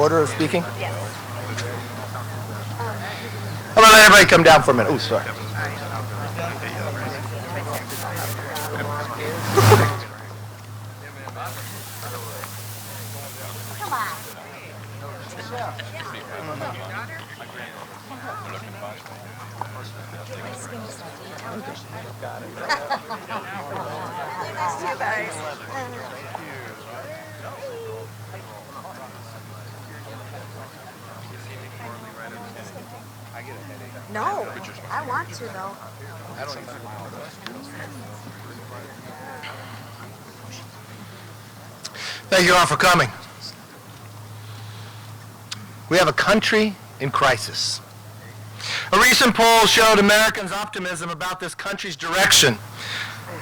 order of speaking? Yes. I'm going to let everybody come down for a minute. Oh, sorry. No, I want to though. Thank you all for coming. We have a country in crisis. A recent poll showed Americans' optimism about this country's direction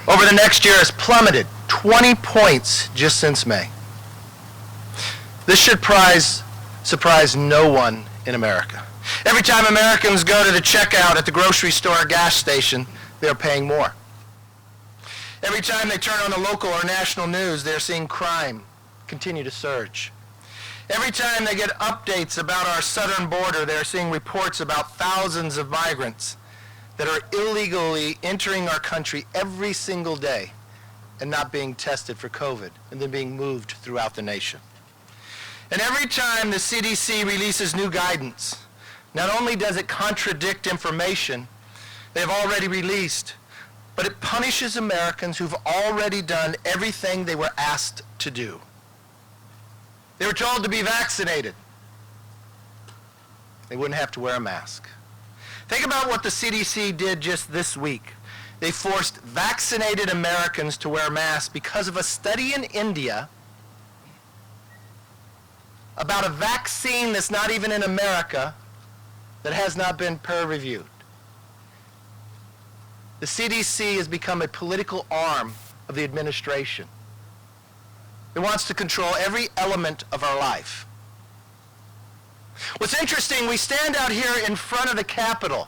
over the next year has plummeted 20 points just since May. This should surprise no one in America. Every time Americans go to the checkout at the grocery store or gas station, they are paying more. Every time they turn on the local or national news, they're seeing crime continue to surge. Every time they get updates about our southern border, they're seeing reports about thousands of migrants that are illegally entering our country every single day and not being tested for COVID and then being moved throughout the nation. And every time the CDC releases new guidance, not only does it contradict information they've already released, but it punishes Americans who've already done everything they were asked to do. They were told to be vaccinated. They wouldn't have to wear a mask. Think about what the CDC did just this week. They forced vaccinated Americans to wear masks because of a study in India about a vaccine that's not even in America that has not been peer-reviewed. The CDC has become a political arm of the administration. It wants to control every element of our life. What's interesting, we stand out here in front of the Capitol,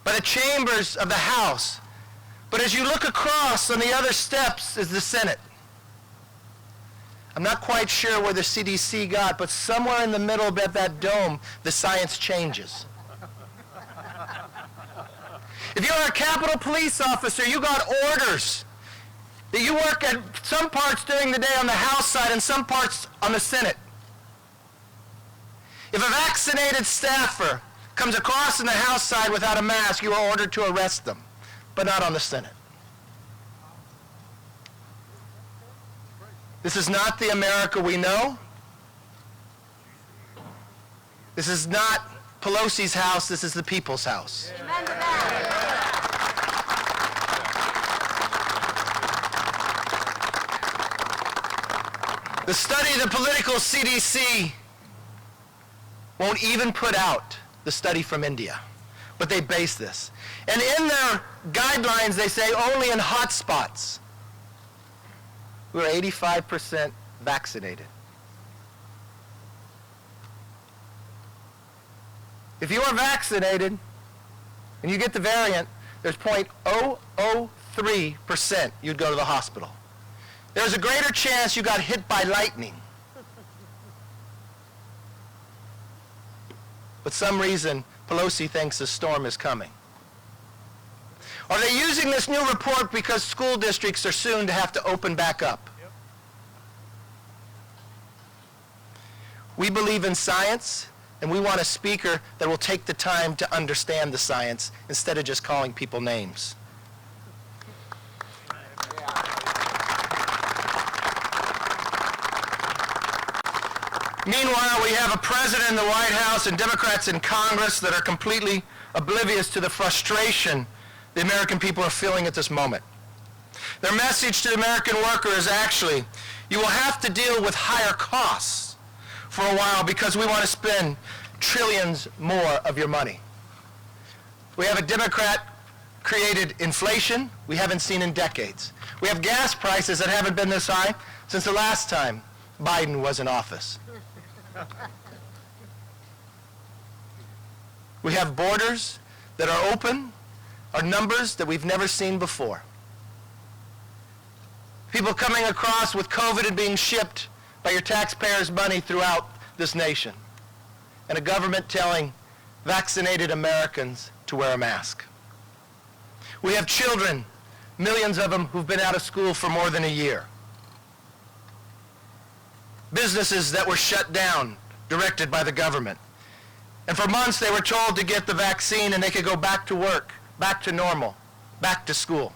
by the chambers of the House, but as you look across on the other steps is the Senate. I'm not quite sure where the CDC got, but somewhere in the middle of that dome, the science changes. If you're a Capitol Police officer, you got orders that you work at some parts during the day on the House side and some parts on the Senate. If a vaccinated staffer comes across in the House side without a mask, you are ordered to arrest them, but not on the Senate. This is not the America we know. This is not Pelosi's house, this is the people's house. Amen to that. The study of the political CDC won't even put out the study from India, but they base this. And in their guidelines, they say only in hot spots. We're 85% vaccinated. If you are vaccinated and you get the variant, there's 0.003% you'd go to the hospital. There's a greater chance you got hit by lightning. But some reason Pelosi thinks a storm is coming. Are they using this new report because school districts are soon to have to open back up? Yep. We believe in science, and we want a speaker that will take the time to understand the science instead of just calling people names. Meanwhile, we have a president in the White House and Democrats in Congress that are completely oblivious to the frustration the American people are feeling at this moment. Their message to the American worker is actually, you will have to deal with higher costs for a while because we want to spend trillions more of your money. We have a Democrat-created inflation we haven't seen in decades. We have gas prices that haven't been this high since the last time Biden was in office. We have borders that are open, are numbers that we've never seen before. People coming across with COVID and being shipped by your taxpayers' money throughout this nation, and a government telling vaccinated Americans to wear a mask. We have children, millions of them, who've been out of school for more than a year. Businesses that were shut down, directed by the government. And for months they were told to get the vaccine and they could go back to work, back to normal, back to school.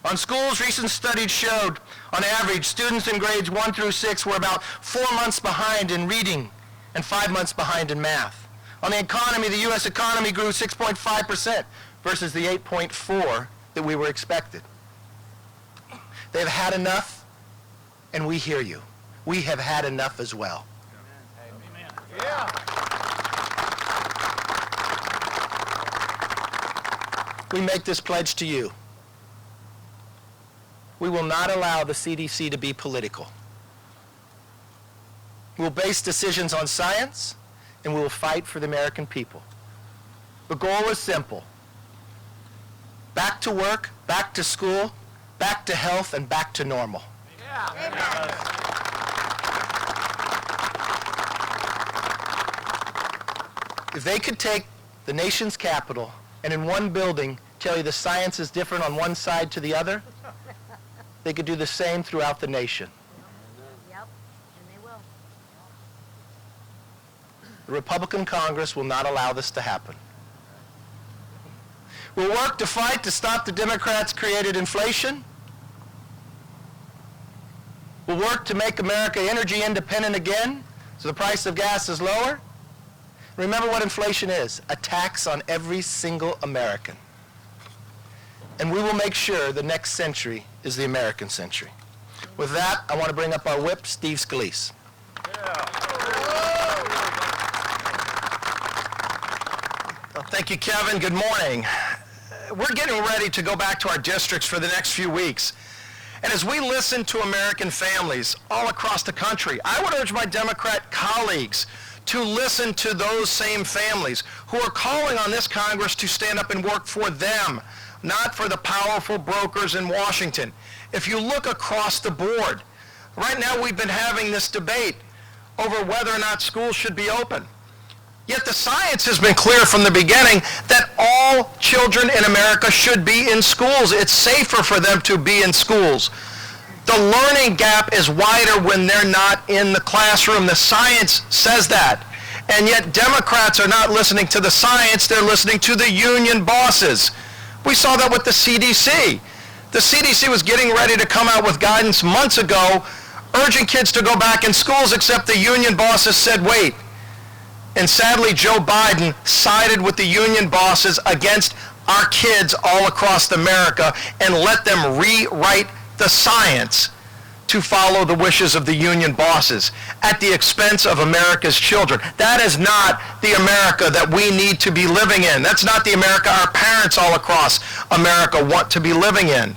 On schools, recent studies showed, on average, students in grades 1 through 6 were about 4 months behind in reading and 5 months behind in math. On the economy, the U.S. economy grew 6.5% versus the 8.4% that we were expected. They've had enough, and we hear you. We have had enough as well. Amen. Yeah. We make this pledge to you. We will not allow the CDC to be political. We will base decisions on science, and we will fight for the American people. The goal is simple. Back to work, back to school, back to health, and back to normal. Yeah. Amen. If they could take the nation's capital and in one building tell you the science is different on one side to the other, they could do the same throughout the nation. Yep, and they will. The Republican Congress will not allow this to happen. We'll work to fight to stop the Democrats' created inflation. We'll work to make America energy independent again so the price of gas is lower. Remember what inflation is, a tax on every single American. And we will make sure the next century is the American century. With that, I want to bring up our whip, Steve Scalise. Well, thank you, Kevin. Good morning. We're getting ready to go back to our districts for the next few weeks. And as we listen to American families all across the country, I would urge my Democrat colleagues to listen to those same families who are calling on this Congress to stand up and work for them, not for the powerful brokers in Washington. If you look across the board, right now we've been having this debate over whether or not schools should be open. Yet the science has been clear from the beginning that all children in America should be in schools. It's safer for them to be in schools. The learning gap is wider when they're not in the classroom. The science says that. And yet Democrats are not listening to the science, they're listening to the union bosses. We saw that with the CDC. The CDC was getting ready to come out with guidance months ago, urging kids to go back in schools, except the union bosses said, wait. And sadly, Joe Biden sided with the union bosses against our kids all across America and let them rewrite the science to follow the wishes of the union bosses at the expense of America's children. That is not the America that we need to be living in. That's not the America our parents all across America want to be living in.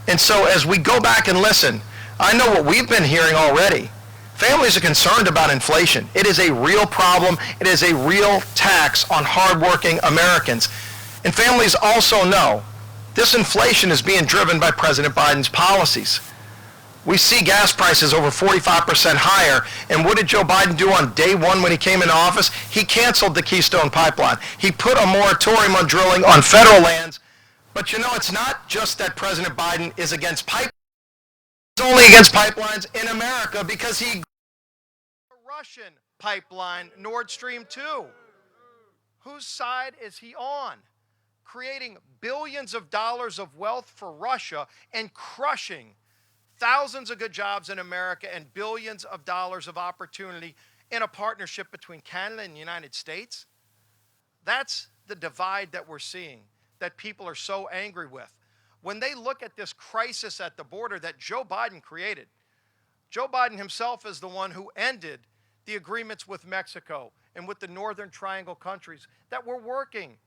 And so as we go back and listen, I know what we've been hearing already. Families are concerned about inflation. It is a real problem. It is a real tax on hardworking Americans. And families also know this inflation is being driven by President Biden's policies. We see gas prices over 45% higher. And what did Joe Biden do on day one when he came into office? He canceled the Keystone Pipeline. He put a moratorium on drilling on federal lands. But you know, it's not just that President Biden is against pipelines. He's only against pipelines in America because he a Russian pipeline, Nord Stream 2. Whose side is he on? Creating billions of dollars of wealth for Russia and crushing thousands of good jobs in America and billions of dollars of opportunity in a partnership between Canada and the United States. That's the divide that we're seeing, that people are so angry with. When they look at this crisis at the border that Joe Biden created, Joe Biden himself is the one who ended the agreements with Mexico and with the Northern Triangle countries that were working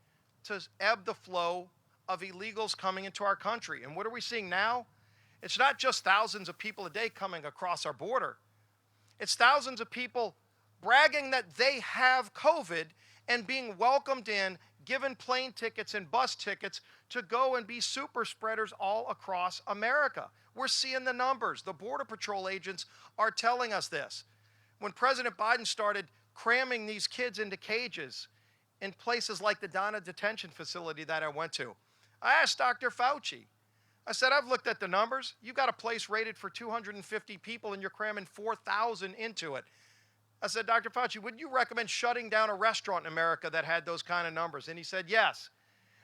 to ebb the flow of illegals coming into our country. And what are we seeing now? It's not just thousands of people a day coming across our border. It's thousands of people bragging that they have COVID and being welcomed in, given plane tickets and bus tickets to go and be super spreaders all across America. We're seeing the numbers. The Border Patrol agents are telling us this. When President Biden started cramming these kids into cages in places like the Donna detention facility that I went to, I asked Dr. Fauci, I said, I've looked at the numbers. You've got a place rated for 250 people and you're cramming 4,000 into it. I said, Dr. Fauci, would you recommend shutting down a restaurant in America that had those kind of numbers? And he said, yes.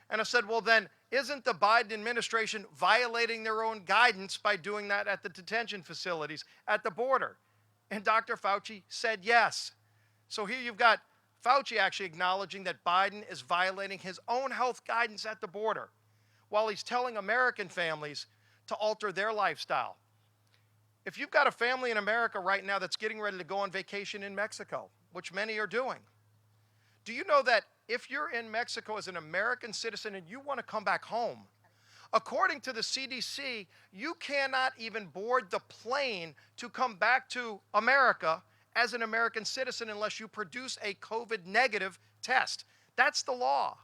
And I said, well, then isn't the Biden administration violating their own guidance by doing that at the detention facilities at the border? And Dr. Fauci said yes. So here you've got Fauci actually acknowledging that Biden is violating his own health guidance at the border while he's telling American families to alter their lifestyle. If you've got a family in America right now that's getting ready to go on vacation in Mexico, which many are doing, do you know that if you're in Mexico as an American citizen and you want to come back home, according to the CDC, you cannot even board the plane to come back to America as an American citizen unless you produce a COVID negative test. That's the law.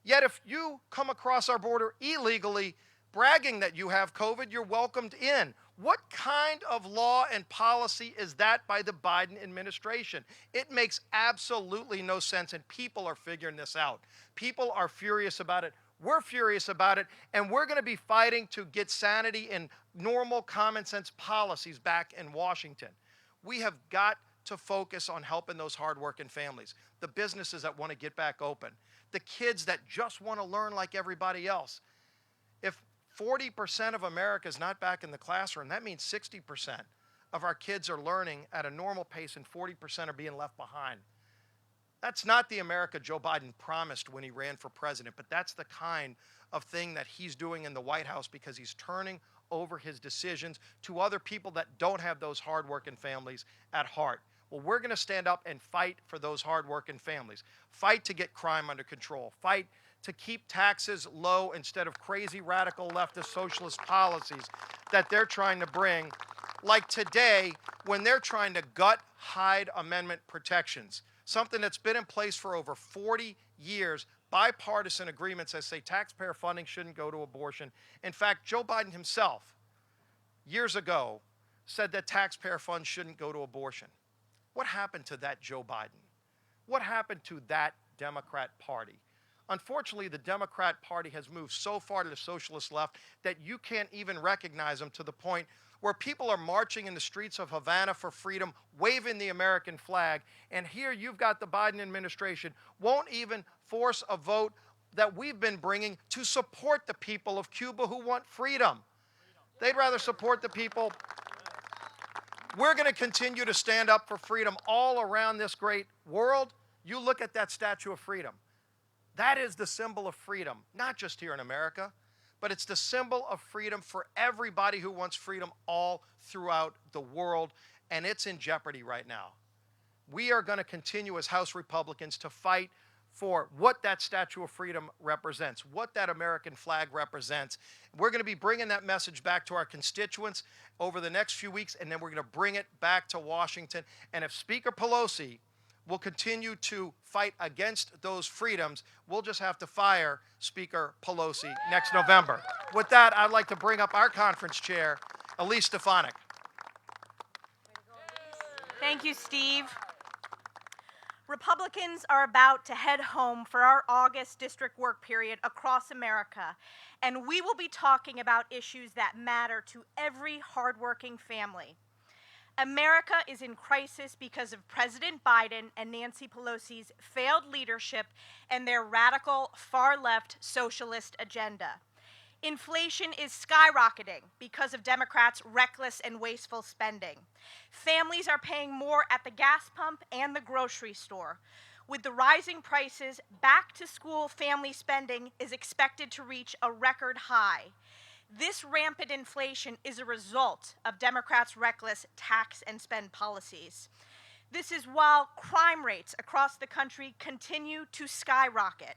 Yet if you come across our border illegally, bragging that you have COVID, you're welcomed in. What kind of law and policy is that by the Biden administration? It makes absolutely no sense, and people are figuring this out. People are furious about it. We're furious about it, and we're going to be fighting to get sanity and normal common sense policies back in Washington. We have got to focus on helping those hardworking families, the businesses that want to get back open, the kids that just want to learn like everybody else. If 40% of America is not back in the classroom, that means 60% of our kids are learning at a normal pace and 40% are being left behind. That's not the America Joe Biden promised when he ran for president, but that's the kind of thing that he's doing in the White House because he's turning over his decisions to other people that don't have those hardworking families at heart. Well, we're going to stand up and fight for those hardworking families, fight to get crime under control, fight to keep taxes low instead of crazy radical leftist socialist policies that they're trying to bring, like today when they're trying to gut Hyde Amendment protections, something that's been in place for over 40 years, bipartisan agreements that say taxpayer funding shouldn't go to abortion. In fact, Joe Biden himself, years ago, said that taxpayer funds shouldn't go to abortion. What happened to that Joe Biden? What happened to that Democrat Party? Unfortunately, the Democrat Party has moved so far to the socialist left that you can't even recognize them, to the point where people are marching in the streets of Havana for freedom, waving the American flag. And here you've got the Biden administration won't even force a vote that we've been bringing to support the people of Cuba who want freedom. They'd rather support the people. We're going to continue to stand up for freedom all around this great world. You look at that Statue of Freedom. That is the symbol of freedom, not just here in America, but it's the symbol of freedom for everybody who wants freedom all throughout the world, and it's in jeopardy right now. We are going to continue as House Republicans to fight for what that Statue of Freedom represents, what that American flag represents. We're going to be bringing that message back to our constituents over the next few weeks, and then we're going to bring it back to Washington. And if Speaker Pelosi will continue to fight against those freedoms, we'll just have to fire Speaker Pelosi next November. With that, I'd like to bring up our conference chair, Elise Stefanik. Thank you, Steve. Republicans are about to head home for our August district work period across America, and we will be talking about issues that matter to every hardworking family. America is in crisis because of President Biden and Nancy Pelosi's failed leadership and their radical far-left socialist agenda. Inflation is skyrocketing because of Democrats' reckless and wasteful spending. Families are paying more at the gas pump and the grocery store. With the rising prices, back-to-school family spending is expected to reach a record high. This rampant inflation is a result of Democrats' reckless tax and spend policies. This is while crime rates across the country continue to skyrocket.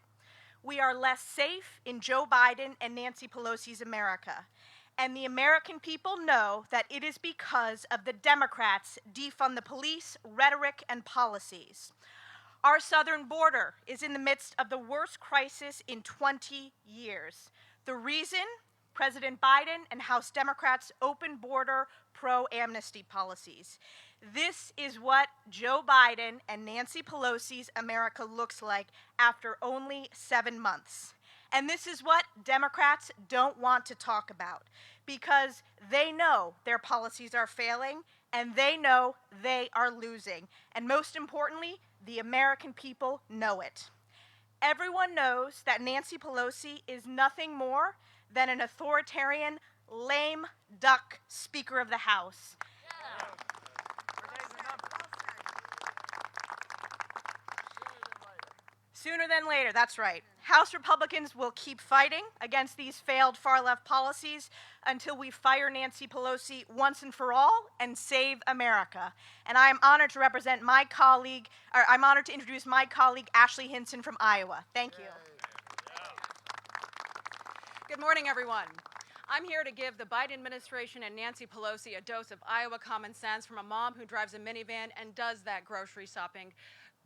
We are less safe in Joe Biden and Nancy Pelosi's America. And the American people know that it is because of the Democrats' defund the police rhetoric and policies. Our southern border is in the midst of the worst crisis in 20 years. The reason? President Biden and House Democrats' open border, pro-amnesty policies. This is what Joe Biden and Nancy Pelosi's America looks like after only 7 months. And this is what Democrats don't want to talk about because they know their policies are failing and they know they are losing. And most importantly, the American people know it. Everyone knows that Nancy Pelosi is nothing more than an authoritarian, lame duck Speaker of the House. Sooner than later, that's right. House Republicans will keep fighting against these failed far-left policies until we fire Nancy Pelosi once and for all and save America. And I am honored to represent my colleague, or I'm honored to introduce my colleague, Ashley Hinson from Iowa. Thank you. Good morning, everyone. I'm here to give the Biden administration and Nancy Pelosi a dose of Iowa common sense from a mom who drives a minivan and does that grocery shopping.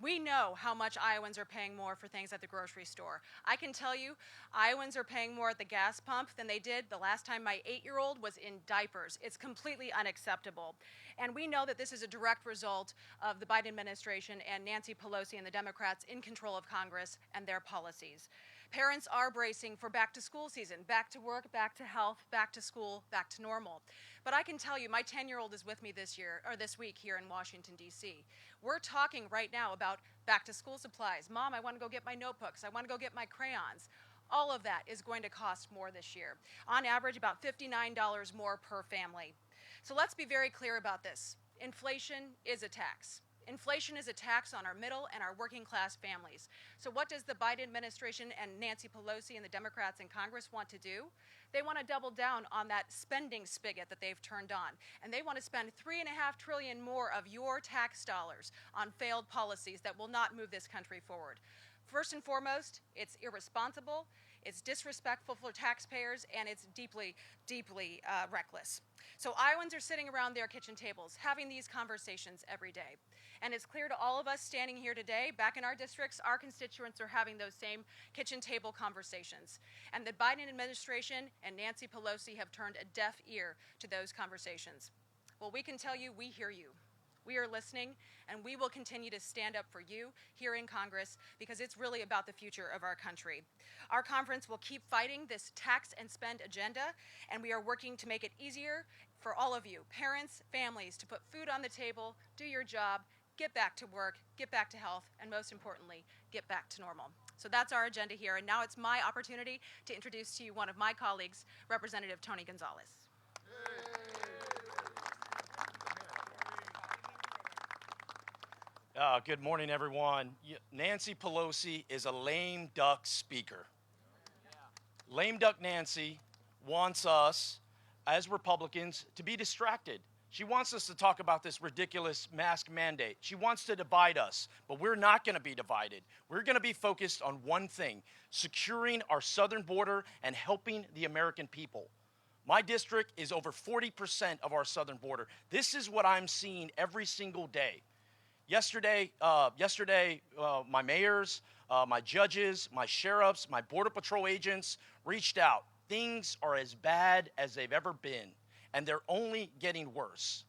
We know how much Iowans are paying more for things at the grocery store. I can tell you, Iowans are paying more at the gas pump than they did the last time my 8-year-old was in diapers. It's completely unacceptable. And we know that this is a direct result of the Biden administration and Nancy Pelosi and the Democrats in control of Congress and their policies. Parents are bracing for back to school season, back to work, back to health, back to school, back to normal. But I can tell you, my 10-year-old is with me this week here in Washington, D.C. We're talking right now about back to school supplies. Mom, I want to go get my notebooks. I want to go get my crayons. All of that is going to cost more this year. On average, about $59 more per family. So let's be very clear about this. Inflation is a tax. Inflation is a tax on our middle and our working class families. So what does the Biden administration and Nancy Pelosi and the Democrats in Congress want to do? They want to double down on that spending spigot that they've turned on. And they want to spend $3.5 trillion more of your tax dollars on failed policies that will not move this country forward. First and foremost, it's irresponsible, it's disrespectful for taxpayers, and it's deeply, deeply reckless. So Iowans are sitting around their kitchen tables having these conversations every day. And it's clear to all of us standing here today, back in our districts, our constituents are having those same kitchen table conversations. And the Biden administration and Nancy Pelosi have turned a deaf ear to those conversations. Well, we can tell you we hear you. We are listening, and we will continue to stand up for you here in Congress because it's really about the future of our country. Our conference will keep fighting this tax and spend agenda, and we are working to make it easier for all of you, parents, families, to put food on the table, do your job, get back to work, get back to health, and most importantly, get back to normal. So that's our agenda here, and now it's my opportunity to introduce to you one of my colleagues, Representative Tony Gonzalez. Good morning, everyone. Nancy Pelosi is a lame duck speaker. Lame duck Nancy wants us, as Republicans, to be distracted. She wants us to talk about this ridiculous mask mandate. She wants to divide us, but we're not going to be divided. We're going to be focused on one thing, securing our southern border and helping the American people. My district is over 40% of our southern border. This is what I'm seeing every single day. Yesterday, my mayors, my judges, my sheriffs, my Border Patrol agents reached out. Things are as bad as they've ever been, and they're only getting worse.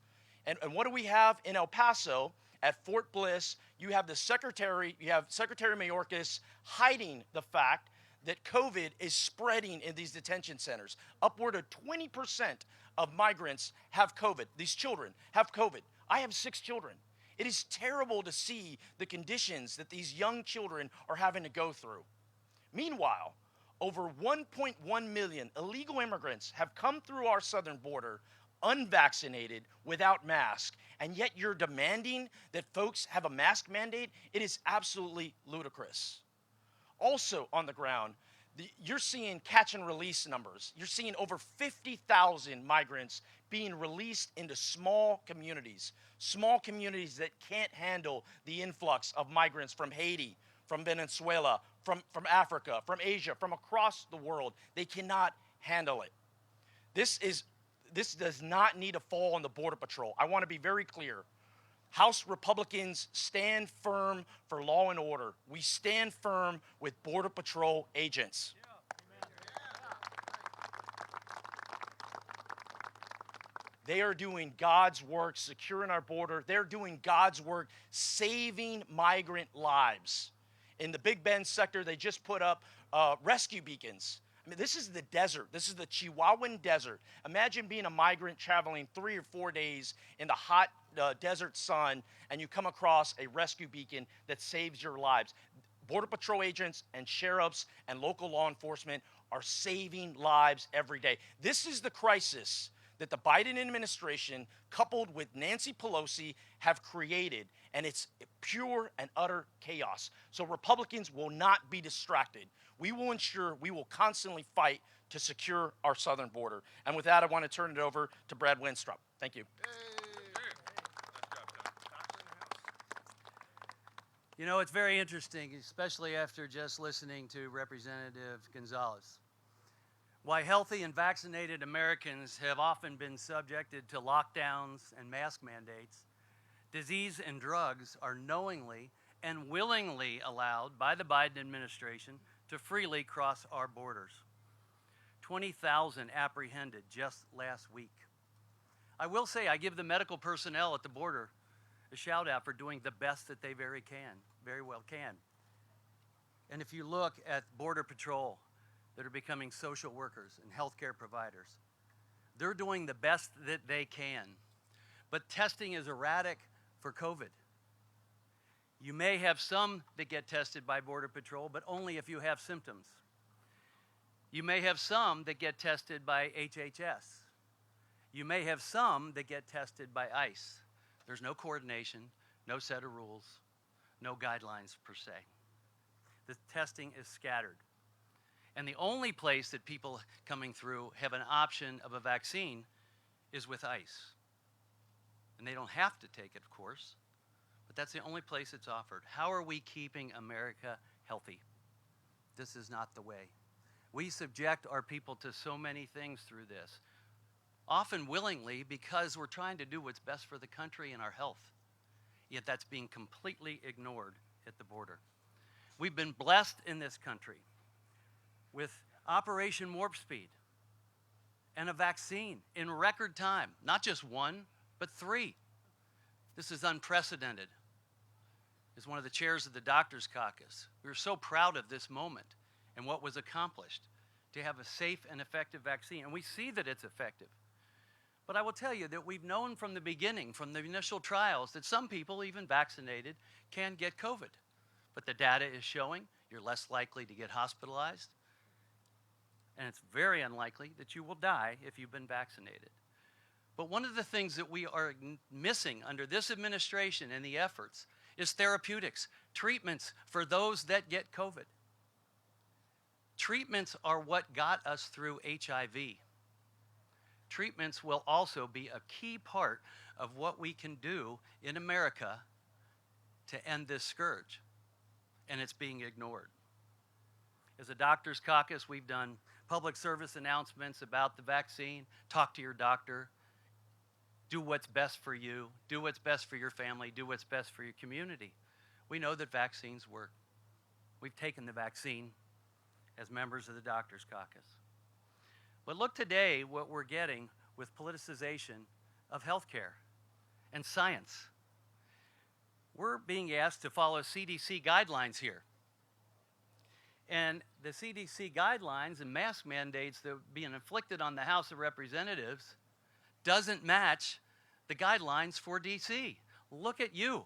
And what do we have in El Paso at Fort Bliss? You have Secretary Mayorkas hiding the fact that COVID is spreading in these detention centers. Upward of 20% of migrants have COVID. These children have COVID. I have 6 children. It is terrible to see the conditions that these young children are having to go through. Meanwhile, over 1.1 million illegal immigrants have come through our southern border unvaccinated without masks, and yet you're demanding that folks have a mask mandate? It is absolutely ludicrous. Also on the ground, you're seeing catch and release numbers. You're seeing over 50,000 migrants being released into small communities that can't handle the influx of migrants from Haiti, from Venezuela, from Africa, from Asia, from across the world. They cannot handle it. This does not need to fall on the Border Patrol. I want to be very clear. House Republicans stand firm for law and order. We stand firm with Border Patrol agents. They are doing God's work securing our border. They're doing God's work saving migrant lives. In the Big Bend sector, they just put up rescue beacons. I mean, this is the desert. This is the Chihuahuan desert. Imagine being a migrant traveling 3 or 4 days in the hot desert sun, and you come across a rescue beacon that saves your lives. Border Patrol agents and sheriffs and local law enforcement are saving lives every day. This is the crisis that the Biden administration, coupled with Nancy Pelosi, have created, and it's pure and utter chaos. So Republicans will not be distracted. We will ensure we will constantly fight to secure our southern border. And with that, I want to turn it over to Brad Winstrup. Thank you. You know, it's very interesting, especially after just listening to Representative Gonzalez. Why healthy and vaccinated Americans have often been subjected to lockdowns and mask mandates, disease and drugs are knowingly and willingly allowed by the Biden administration to freely cross our borders. 20,000 apprehended just last week. I will say I give the medical personnel at the border a shout out for doing the best that they very well can. And if you look at Border Patrol that are becoming social workers and healthcare providers, they're doing the best that they can. But testing is erratic for COVID. You may have some that get tested by Border Patrol, but only if you have symptoms. You may have some that get tested by HHS. You may have some that get tested by ICE. There's no coordination, no set of rules, no guidelines per se. The testing is scattered. And the only place that people coming through have an option of a vaccine is with ICE. And they don't have to take it, of course, but that's the only place it's offered. How are we keeping America healthy? This is not the way. We subject our people to so many things through this, often willingly because we're trying to do what's best for the country and our health. Yet that's being completely ignored at the border. We've been blessed in this country with Operation Warp Speed and a vaccine in record time, not just one, but 3. This is unprecedented. As one of the chairs of the Doctors Caucus, we were so proud of this moment and what was accomplished to have a safe and effective vaccine, and we see that it's effective. But I will tell you that we've known from the beginning, from the initial trials, that some people, even vaccinated, can get COVID. But the data is showing you're less likely to get hospitalized, and it's very unlikely that you will die if you've been vaccinated. But one of the things that we are missing under this administration and the efforts is therapeutics, treatments for those that get COVID. Treatments are what got us through HIV. Treatments will also be a key part of what we can do in America to end this scourge, and it's being ignored. As a Doctors Caucus, we've done public service announcements about the vaccine. Talk to your doctor. Do what's best for you. Do what's best for your family. Do what's best for your community. We know that vaccines work. We've taken the vaccine as members of the Doctors Caucus. But look today what we're getting with politicization of healthcare and science. We're being asked to follow CDC guidelines here. And the CDC guidelines and mask mandates that are being inflicted on the House of Representatives doesn't match the guidelines for DC. Look at you.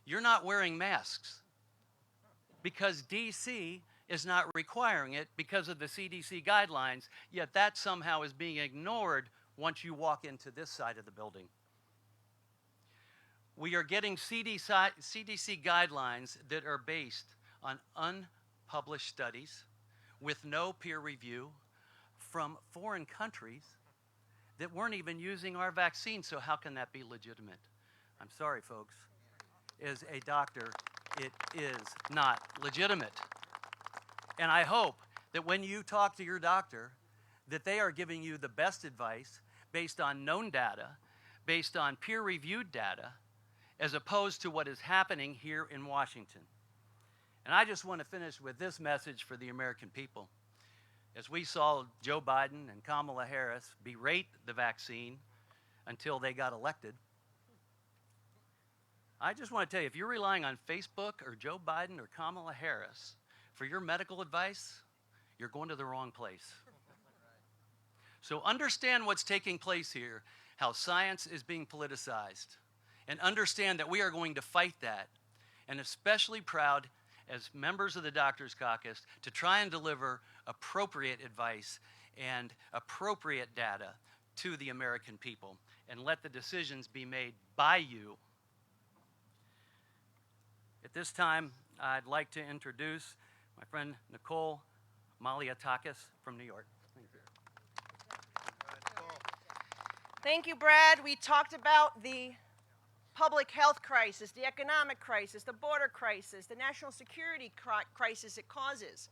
You're not wearing masks because DC is not requiring it because of the CDC guidelines, yet that somehow is being ignored once you walk into this side of the building. We are getting CDC guidelines that are based on unpublished studies with no peer review from foreign countries that weren't even using our vaccine, so how can that be legitimate? I'm sorry, folks. As a doctor, it is not legitimate. And I hope that when you talk to your doctor, that they are giving you the best advice based on known data, based on peer-reviewed data, as opposed to what is happening here in Washington. And I just want to finish with this message for the American people. As we saw Joe Biden and Kamala Harris berate the vaccine until they got elected, I just want to tell you, if you're relying on Facebook or Joe Biden or Kamala Harris for your medical advice, you're going to the wrong place. So understand what's taking place here, how science is being politicized, and understand that we are going to fight that, and especially proud as members of the Doctors Caucus to try and deliver appropriate advice and appropriate data to the American people and let the decisions be made by you. At this time, I'd like to introduce my friend Nicole Maliatakis from New York. Thank you, Brad. We talked about the public health crisis, the economic crisis, the border crisis, the national security crisis it causes.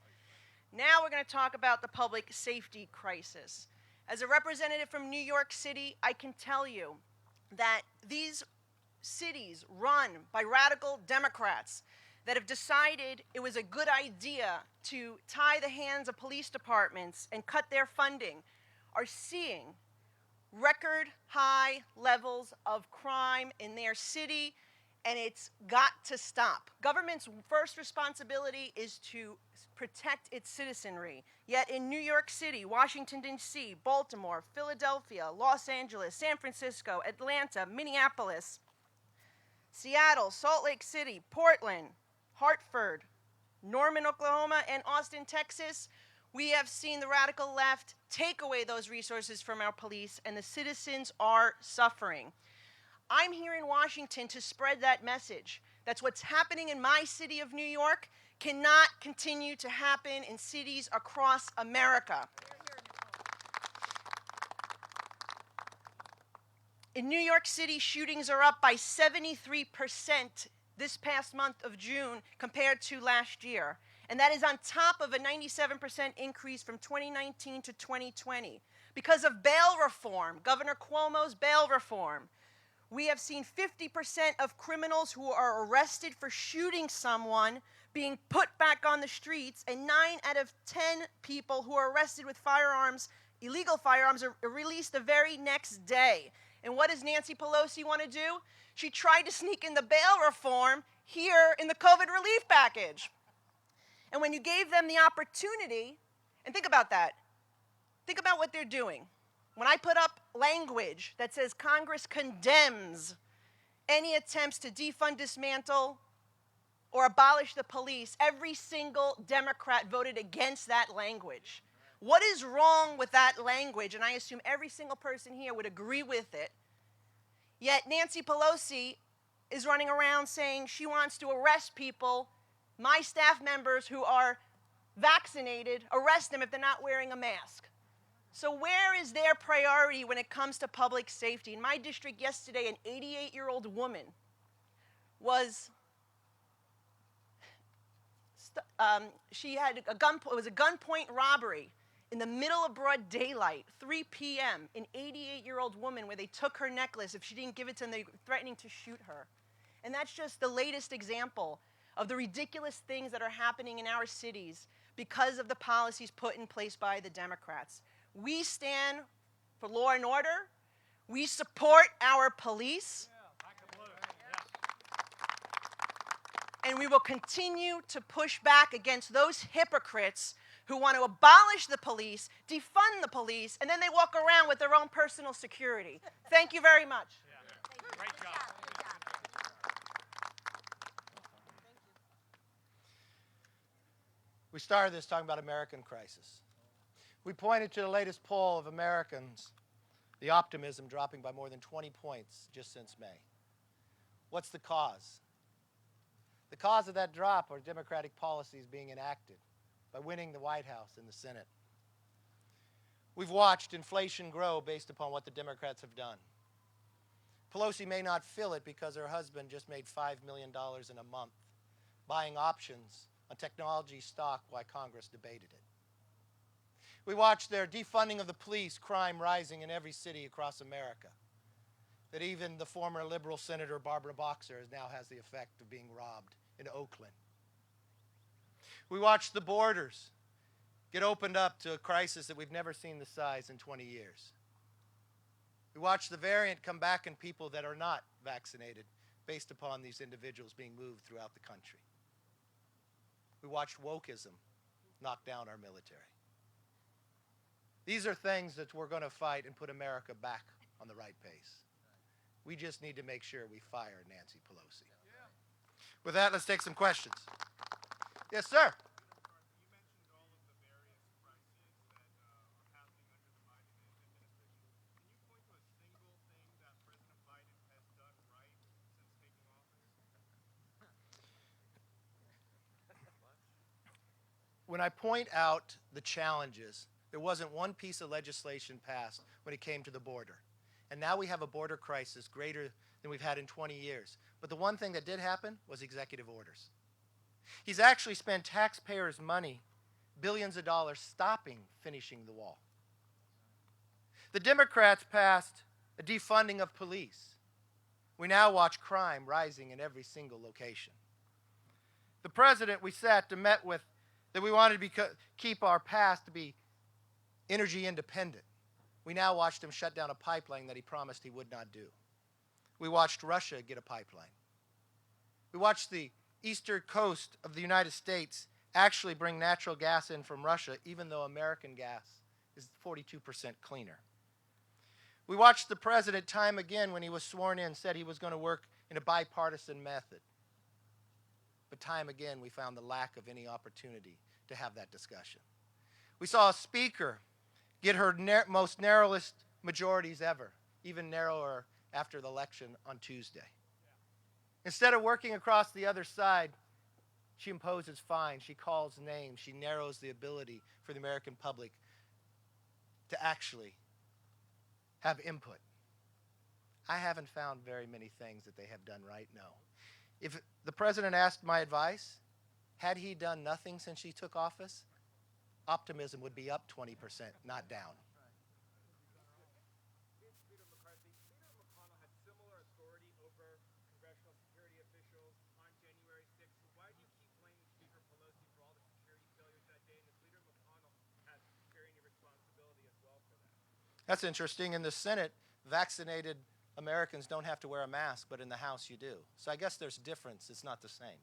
Now we're going to talk about the public safety crisis. As a representative from New York City, I can tell you that these cities run by radical Democrats that have decided it was a good idea to tie the hands of police departments and cut their funding are seeing record high levels of crime in their city, and it's got to stop. Government's first responsibility is to protect its citizenry. Yet in New York City, Washington, D.C., Baltimore, Philadelphia, Los Angeles, San Francisco, Atlanta, Minneapolis, Seattle, Salt Lake City, Portland, Hartford, Norman, Oklahoma, and Austin, Texas, we have seen the radical left take away those resources from our police, and the citizens are suffering. I'm here in Washington to spread that message. That's what's happening in my city of New York cannot continue to happen in cities across America. In New York City, shootings are up by 73% this past month of June compared to last year. And that is on top of a 97% increase from 2019 to 2020. Because of bail reform, Governor Cuomo's bail reform, we have seen 50% of criminals who are arrested for shooting someone being put back on the streets, and 9 out of 10 people who are arrested with firearms, illegal firearms, are released the very next day. And what does Nancy Pelosi want to do? She tried to sneak in the bail reform here in the COVID relief package. And when you gave them the opportunity, and think about that, think about what they're doing. When I put up language that says Congress condemns any attempts to defund, dismantle, or abolish the police, every single Democrat voted against that language. What is wrong with that language? And I assume every single person here would agree with it. Yet Nancy Pelosi is running around saying she wants to arrest people, my staff members who are vaccinated, arrest them if they're not wearing a mask. So where is their priority when it comes to public safety? In my district yesterday, an 88-year-old woman was, it was a gunpoint robbery in the middle of broad daylight, 3 p.m., an 88-year-old woman where they took her necklace. If she didn't give it to them, they were threatening to shoot her. And that's just the latest example of the ridiculous things that are happening in our cities because of the policies put in place by the Democrats. We stand for law and order. We support our police. And we will continue to push back against those hypocrites who want to abolish the police, defund the police, and then they walk around with their own personal security. Thank you very much. Great job. We started this talking about American crisis. We pointed to the latest poll of Americans, the optimism dropping by more than 20 points just since May. What's the cause? The cause of that drop are Democratic policies being enacted by winning the White House and the Senate. We've watched inflation grow based upon what the Democrats have done. Pelosi may not feel it because her husband just made $5 million in a month buying options on technology stock while Congress debated it. We watched their defunding of the police, crime rising in every city across America. that even the former liberal Senator Barbara Boxer now has the effect of being robbed in Oakland. We watched the borders get opened up to a crisis that we've never seen the size in 20 years. We watched the variant come back in people that are not vaccinated based upon these individuals being moved throughout the country. We watched wokeism knock down our military. These are things that we're going to fight and put America back on the right pace. We just need to make sure we fire Nancy Pelosi. With that, let's take some questions. Yes, sir. When I point out the challenges, there wasn't one piece of legislation passed when it came to the border. And now we have a border crisis greater than we've had in 20 years. But the one thing that did happen was executive orders. He's actually spent taxpayers' money, billions of dollars, stopping finishing the wall. The Democrats passed a defunding of police. We now watch crime rising in every single location. The president we sat to met with that we wanted to keep our past to be energy independent. We now watched him shut down a pipeline that he promised he would not do. We watched Russia get a pipeline. We watched the eastern coast of the United States actually bring natural gas in from Russia, even though American gas is 42% cleaner. We watched the president time again when he was sworn in said he was going to work in a bipartisan method. But time again we found the lack of any opportunity to have that discussion. We saw a speaker get her most narrowest majorities ever, even narrower after the election on Tuesday. Instead of working across the other side, she imposes fines, she calls names, she narrows the ability for the American public to actually have input. I haven't found very many things that they have done right, no. If the president asked my advice, had he done nothing since he took office, optimism would be up 20%, not down. Leader McConnell had similar authority over congressional security officials on January 6th. Why do you keep blaming Speaker Pelosi for all the security failures that day? And if Leader McConnell has carrying responsibility as well for that? That's interesting. In the Senate, vaccinated Americans don't have to wear a mask, but in the House you do. So I guess there's difference. It's not the same.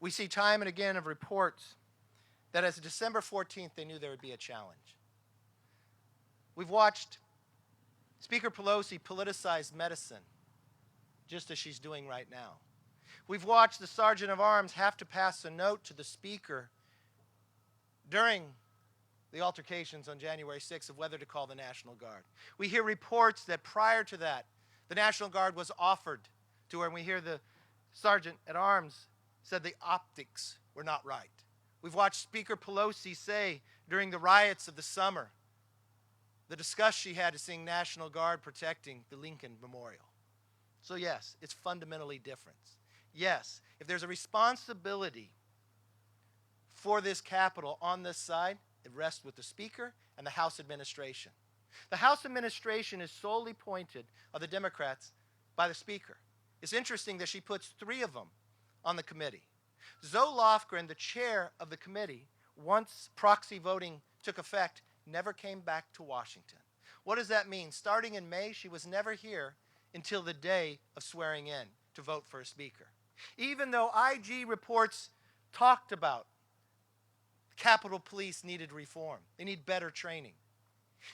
We see time and again of reports that as of December 14th, they knew there would be a challenge. We've watched Speaker Pelosi politicize medicine, just as she's doing right now. We've watched the Sergeant of Arms have to pass a note to the Speaker during the altercations on January 6th of whether to call the National Guard. We hear reports that prior to that, the National Guard was offered to her, and we hear the Sergeant at Arms said the optics were not right. We've watched Speaker Pelosi say during the riots of the summer the disgust she had to seeing National Guard protecting the Lincoln Memorial. So yes, it's fundamentally different. Yes, if there's a responsibility for this Capitol on this side, it rests with the Speaker and the House administration. The House administration is solely appointed of the Democrats by the Speaker. It's interesting that she puts 3 of them on the committee. Zoe Lofgren, the chair of the committee, once proxy voting took effect, never came back to Washington. What does that mean? Starting in May, she was never here until the day of swearing in to vote for a speaker. Even though IG reports talked about Capitol Police needed reform, they need better training.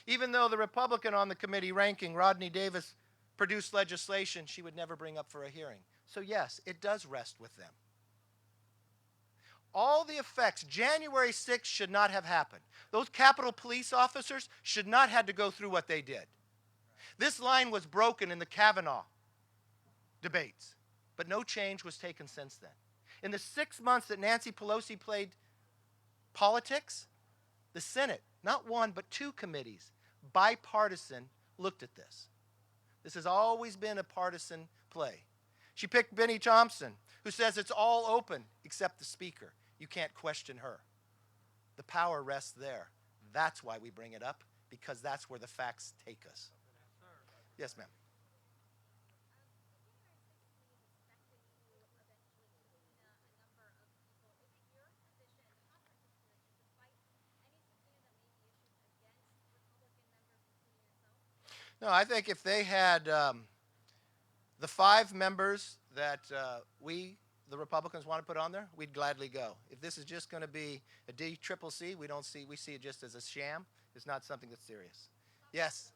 Even though the Republican on the committee ranking, Rodney Davis, produced legislation she would never bring up for a hearing. So yes, it does rest with them. All the effects, January 6th should not have happened. Those Capitol Police officers should not have had to go through what they did. This line was broken in the Kavanaugh debates, but no change was taken since then. In the 6 months that Nancy Pelosi played politics, the Senate, not one but 2 committees, bipartisan, looked at this. This has always been a partisan play. She picked Benny Thompson, who says it's all open except the Speaker. You can't question her. The power rests there. That's why we bring it up, because that's where the facts take us. Yes, ma'am. No, I think if they had the 5 members that we, the Republicans, want to put on there, we'd gladly go. If this is just going to be a DCCC, we see it just as a sham. It's not something that's serious. Yes.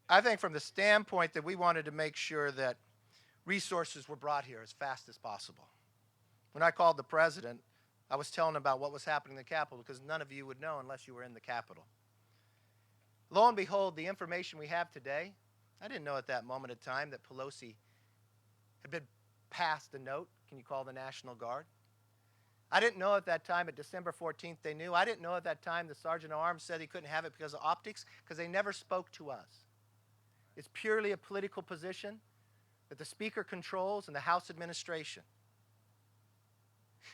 I think from the standpoint that we wanted to make sure that resources were brought here as fast as possible. When I called the president, I was telling him about what was happening in the Capitol because none of you would know unless you were in the Capitol. Lo and behold, the information we have today, I didn't know at that moment in time that Pelosi had been passed a note. Can you call the National Guard? I didn't know at that time, at December 14th, they knew. I didn't know at that time the Sergeant at Arms said he couldn't have it because of optics, because they never spoke to us. It's purely a political position that the Speaker controls and the House administration.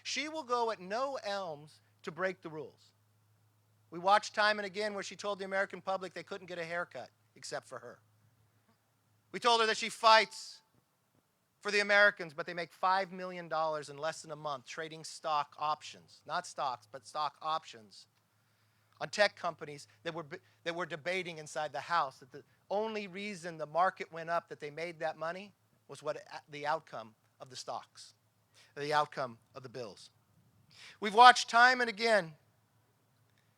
She will go at no elms to break the rules. We watched time and again where she told the American public they couldn't get a haircut except for her. We told her that she fights for the Americans, but they make $5 million in less than a month trading stock options, not stocks, but stock options on tech companies that were debating inside the House that the only reason the market went up, that they made that money, was the outcome of the stocks, the outcome of the bills. We've watched time and again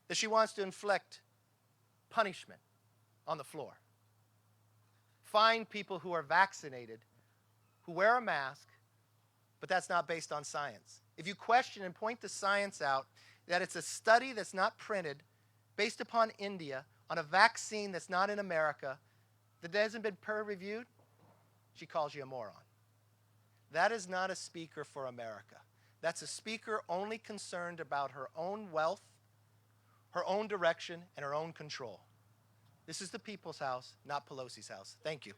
that she wants to inflict punishment on the floor. Find people who are vaccinated, who wear a mask, but that's not based on science. If you question and point the science out, that it's a study that's not printed, based upon India, on a vaccine that's not in America, that hasn't been peer-reviewed, she calls you a moron. That is not a speaker for America. That's a speaker only concerned about her own wealth, her own direction, and her own control. This is the people's house, not Pelosi's house. Thank you.